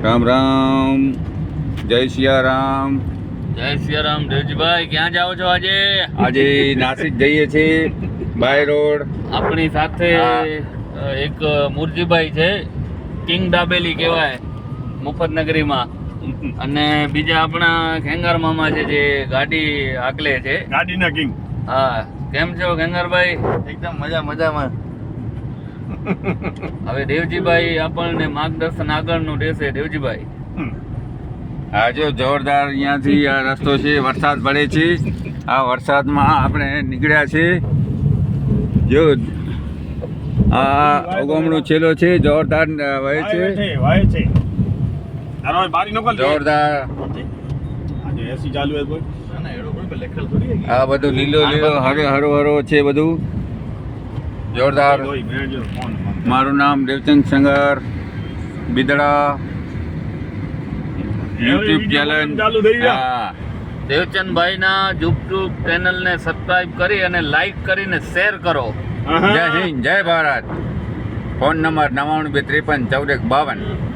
રામ રામ, જય સિયારામ. જય સિયારામ. દેવજીભાઈ ક્યાં જાઓ છો આજે? આજે નાસિક જઈએ છીએ, બાય રોડ. આપણી સાથે એક મુરજીભાઈ છે, કિંગ દાબેલી કહેવાય મુફતનગરીમાં, અને બીજા આપણા ખેંગાર મામા છે જે ગાડી હાકલે છે, ગાડીના કિંગ. હા. કેમ છો ખેંગારભાઈ? એકદમ મજામાં. હવે દેવજીભાઈ આપણને માર્ગદર્શન આગળનું રહેશે. દેવજીભાઈ, આ જો જોરદાર અહીંયાથી આ રસ્તો છે, વરસાદ પડે છે. આ વરસાદમાં આપણે નીકળ્યા છે. જો આ અગમનો છેલ્લો છે, જોરદાર વહે છે, વાય છે. તારો બારી નકલ જોરદાર. આજે એસી ચાલુ હે કોઈ. ના એડો કોઈ લેખલ થોડી હે. આ બધું લીલો લીલો હરો છે બધું જોરદાર. મારું નામ દેવચંદ સંગર, બિદડા, યુટ્યુબ ચેનલ. ચાલુ થઈ ગયા. હા, દેવચંદભાઈના યુટ્યુબ ચેનલને સબસ્ક્રાઇબ કરી અને લાઈક કરીને શેર કરો. જય હિન્દ, જય ભારત. Phone number 99 253 14 52.